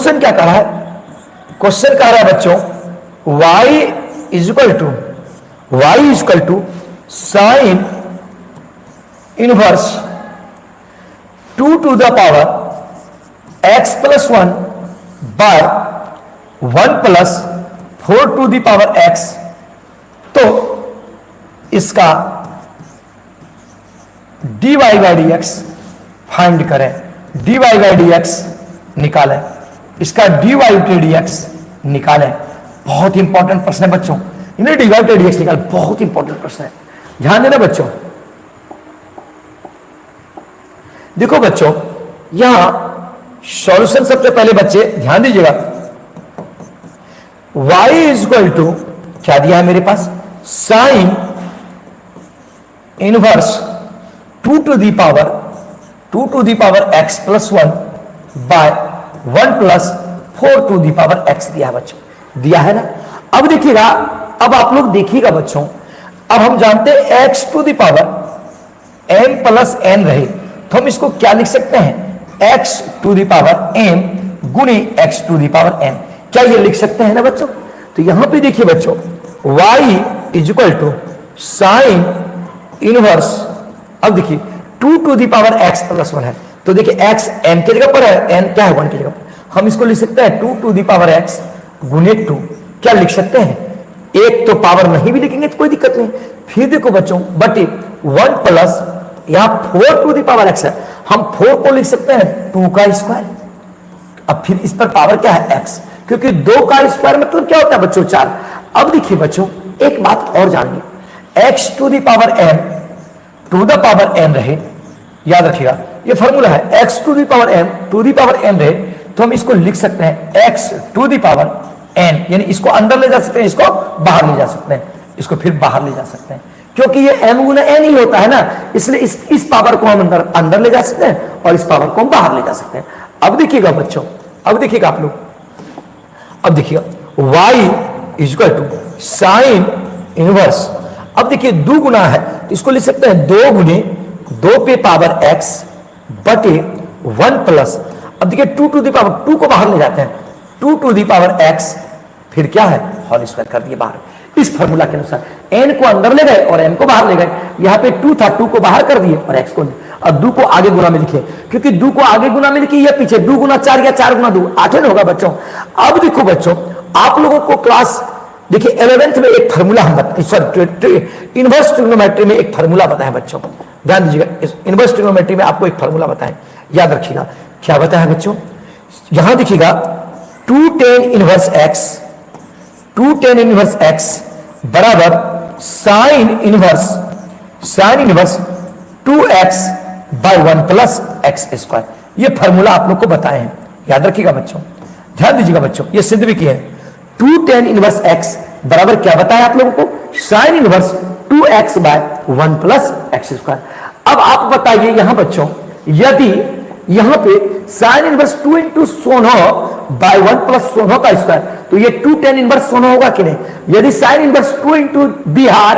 Question क्या कह रहा है? क्वेश्चन कह रहा है बच्चों y is equal to sine inverse 2 to the power x plus 1 by 1 plus 4 to the power x। तो इसका dy by dx फाइंड करें, dy by dx निकालें, इसका dy by dx निकालें। बहुत इंपॉर्टेंट प्रश्न है बच्चों, इन्हें dy by dx निकाल, बहुत इंपॉर्टेंट प्रश्न है, ध्यान देना बच्चों। देखो बच्चों यहां सॉल्यूशन सबसे पहले बच्चे ध्यान दीजिएगा, y इज इक्वल टू क्या दिया है मेरे पास, sine inverse 2 to the power x plus 1 by 1 plus 4 to the power x दिया है बच्चों, दिया है ना। अब देखिएगा, अब आप लोग देखिएगा बच्चों, अब हम जानते हैं x to the power m plus n रहे तो हम इसको क्या लिख सकते हैं, x to the power m गुणे x to the power n, क्या ये लिख सकते हैं ना बच्चों। तो यहां पे देखिए बच्चों y is equal to sine inverse, अब देखिए 2 to the power x plus 1 है, तो देखिए x m के जगह पर है, n क्या है 1 की जगह पर, हम इसको लिख सकते हैं 2 to the power x गुणे 2, क्या लिख सकते हैं, एक तो पावर नहीं भी लिखेंगे तो कोई दिक्कत नहीं। फिर देखो बच्चों बटे 1 प्लस यहां 4 to the power x है, हम 4 को लिख सकते हैं 2 का स्क्वायर, अब फिर इस पर पावर क्या है x, क्योंकि 2 का स्क्वायर मतलब क्या होता है बच्चों 4। अब देखिए बच्चों एक बात और जानिए, x to the power m to the power n रहे, याद रखिएगा ये फॉर्मूला है, x to the power m to the power n रहे तो हम इसको लिख सकते हैं x to the power n, यानी इसको अंदर ले जा सकते हैं, इसको बाहर ले जा सकते हैं, इसको फिर बाहर ले जा सकते हैं, क्योंकि ये m गुना n ही होता है ना, इसलिए इस पावर को हम अंदर ले जा सकते हैं और इस पावर को हम बाहर ले जा सकते हैं। अब देखिएगा बच्चों, अब देखिएगा आप लोग, अब देखिएगा y is equal to sine inverse, अब देखिए 2 गुना है तो इसको लिख सकते हैं 2 गुने 2 पे पावर x बटे 1 प्लस, अब देखिए 2 to the पावर 2 को बाहर ले जाते हैं, 2 to the पावर x फिर क्या है होल स्क्वायर कर दिए बाहर, इस फॉर्मूला के अनुसार n को अंदर ले गए और m को बाहर ले गए, यहां पे 2 था 2 को बाहर कर दिए और x को, अब 2 को आगे गुना में लिखे, क्योंकि 2 को आगे गुना में लिखिए, या पीछे 2 गुना 4 या 4 गुना 2 8 होगा बच्चों। अब देखो बच्चों आप लोगों को क्लास देखिए 11th में एक फार्मूला हम इनवर्स ट्रिग्नोमेट्री में एक फार्मूला बताया बच्चों, ध्यान दीजिएगा, इनवर्स ट्रिग्नोमेट्री में आपको एक फार्मूला बताएं, याद रखिएगा क्या बताया बच्चों, यहां देखिएगा 2 tan इनवर्स x बराबर sine inverse 2x by 1 plus x square, ये फार्मूला आप लोग को बताए हैं, याद रखिएगा बच्चों, ध्यान दीजिएगा बच्चों, ये सिद्ध भी किए हैं। 2 tan इनवर्स x बराबर क्या बताया आप लोगों को, sine inverse 2x by 1 plus x square. अब आप बताइए यहां बच्चों, यदि यहां पे साइन इनवर्स 2 इंटू सोनो बाय 1 प्लस सोनो का स्क्वायर, तो ये 2 tan इनवर्स सोनो होगा कि नहीं, यदि साइन इनवर्स 2 इंटू बिहार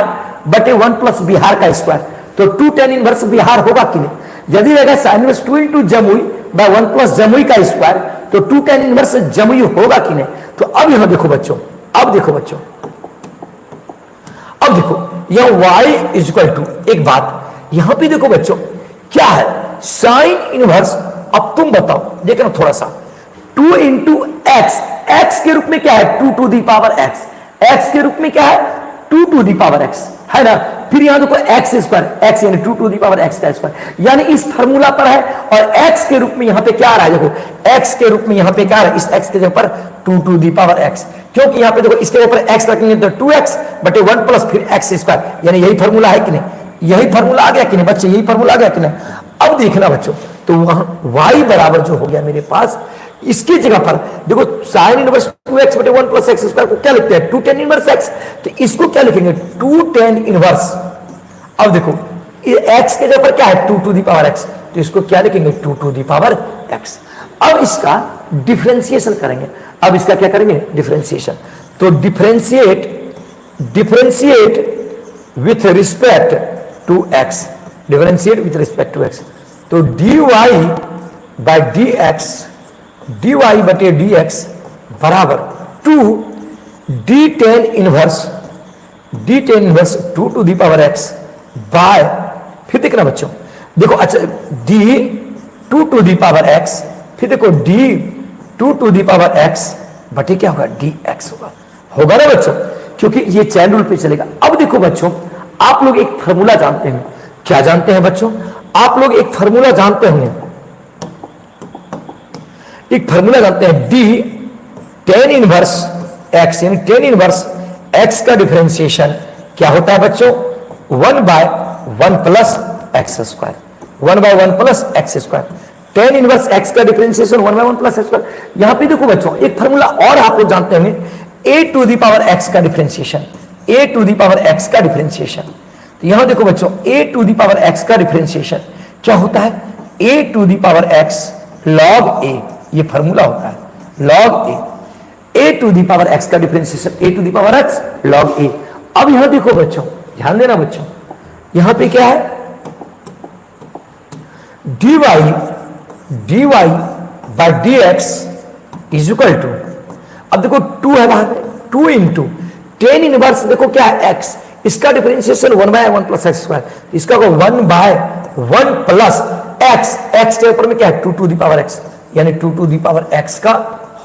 बटे 1 प्लस बिहार का स्क्वायर, तो 2 tan इनवर्स बिहार होगा कि नहीं, यदि रहेगा साइन इनवर्स 2 इंटू जमुई बाय 1 प्लस जमुई का स्क्वायर, तो 2 tan इनवर्स जमुई होगा कि नहीं। तो अब यहां देखो बच्चों, अब देखो यह y इज इक्वल टू, एक बात यहां पे देखो बच्चों क्या है, साइन इनवर्स, अब तुम बताओ देखना थोड़ा सा, 2 इंटू x के रूप में क्या है 2 to the पावर x के रूप में क्या है 2 to the पावर x है ना, फिर यहां देखो x स्क्वायर, x यानी 2 to the पावर x का स्क्वायर, यानी इस फार्मूला पर है, और x के रूप में यहां पे क्या आ रहा है, देखो x के रूप में यहां पे क्या आ रहा है, इस x के ऊपर 2 to the पावर x, क्योंकि यहां पे देखो इसके ऊपर x रखेंगे तो 2x बटे 1 प्लस फिर x स्क्वायर, यानी यही फार्मूला है कि नहीं, यही फार्मूला आ गया कि नहीं बच्चे, यही फार्मूला आ गया कि नहीं। अब देखना बच्चों, तो वहां y बराबर जो हो गया मेरे पास, इसकी जगह पर देखो साइन इनवर्स 2x बटे 1 प्लस एक्स स्क्वायर को क्या लिखते हैं 2 tan इनवर्स x, तो इसको क्या लिखेंगे 2 tan इनवर्स, अब देखो x के जगह पर क्या है 2 to the पावर x, तो इसको क्या लिखेंगे 2 to the पावर x। अब इसका डिफरेंशिएशन करेंगे, अब इसका क्या करेंगे डिफरेंशिएशन, तो differentiate with respect to x, differentiate with respect to x, तो dy बाय dx dy बटे dx बराबर 2 d10 inverse 2 to the power x by, फिर देखना बच्चों, देखो अच्छा d2 to the power x, फिर देखो d2 to the power x बटे क्या होगा dx होगा ना बच्चों, क्योंकि ये चैन रूल पे चलेगा। अब देखो बच्चों, आप लोग एक फार्मूला जानते हैं, क्या जानते हैं बच्चों, आप लोग एक फार्मूला जानते होंगे, एक फार्मूला जानते हैं d10 इनवर्स x, यानी 10 इनवर्स x का डिफरेंशिएशन क्या होता है बच्चों, 1 by 1 plus x square, 1 by 1 plus x square. 10 inverse x का differentiation 1 by 1 plus x square. यहां पे देखो बच्चों एक फार्मूला और आप लोग जानते होंगे, a to the power x का differentiation, a to the power x का डिफरेंशिएशन। तो यहां देखो बच्चों a to the power x का डिफरेंशिएशन क्या होता है, a to the power x log a, ये फार्मूला होता है log a to the power x का differentiation a to the power x log a। अब यहां देखो बच्चों, ध्यान देना बच्चों, यहां पे क्या है dy by dx is equal to, अब देखो 2 है वहां पे, 2 इंटू 10 इनवर्स देखो क्या है x, इसका differentiation 1 by 1 plus x square, इसका 1 बाय 1 प्लस x, x के ऊपर में क्या है 2 टू दी पावर x, यानी 2 टू दी पावर x का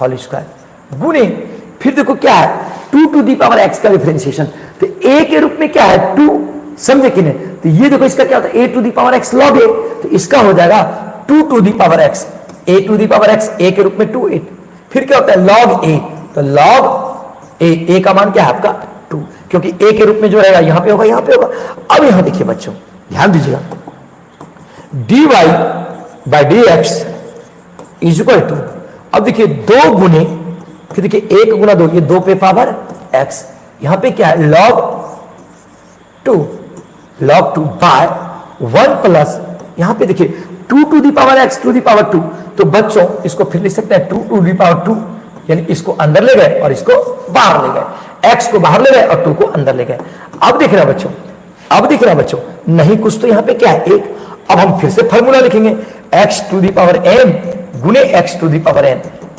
होल स्क्वायर गुने, फिर देखो क्या है 2 टू दी पावर x का डिफरेंशिएशन, तो a के रूप में क्या है 2, समझे कि नहीं, तो ये देखो इसका क्या होता है a to the power x log a, तो इसका हो जाएगा 2 to the power x, a to the power x a के रूप में 2, 8, फिर क्या होता है log a, तो log a का मान क्या है आपका 2, क्योंकि a के रूप में जो रहेगा यहां पे होगा, यहां पे होगा। अब यहां देखिए बच्चों, ध्यान दीजिएगा, dy by dx is equal to, अब देखिए 2 गुने, फिर देखिए 1 गुना 2, ये 2 पे पावर x, यहां पे क्या है log 2 बाय 1 प्लस, यहां पे देखिए 2 to the power x to the power 2, तो बच्चों इसको फिर लिख सकते हैं 2 टू दी पावर 2, यानी इसको अंदर ले गए और इसको बाहर ले गए, x को बाहर ले गए और 2 को अंदर ले गए। अब देख रहे बच्चों, अब देख रहे बच्चों, नहीं कुछ तो यहां पे क्या है 1, अब हम फिर से फॉर्मूला लिखेंगे x to the power m गुने x to the power n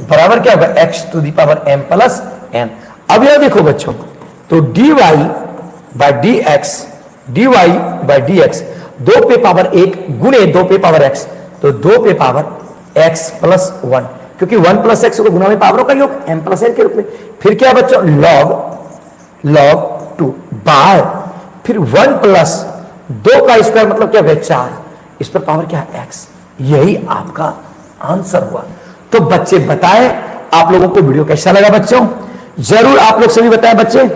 बराबर क्या होगा x to the power m plus n। अब यहां देखो बच्चों, तो dy बाय dx 2 पे पावर 1 गुने 2 पे पावर x, तो 2 पे पावर x प्लस 1, क्योंकि 1 प्लस एक्स को गुना में पावरों का योग m प्लस n के रूप में, फिर क्या बच्चों log 2 बाय, फिर 1 प्लस 2 का स्क्वायर मतलब क्या है 4, इस पर पावर क्या है x, यही आपका आंसर हुआ। तो बच्चे बताएं आप लोगों को वीडियो कैसा लगा बच्चों, जरूर आप लोग सभी बताएं बच्चे।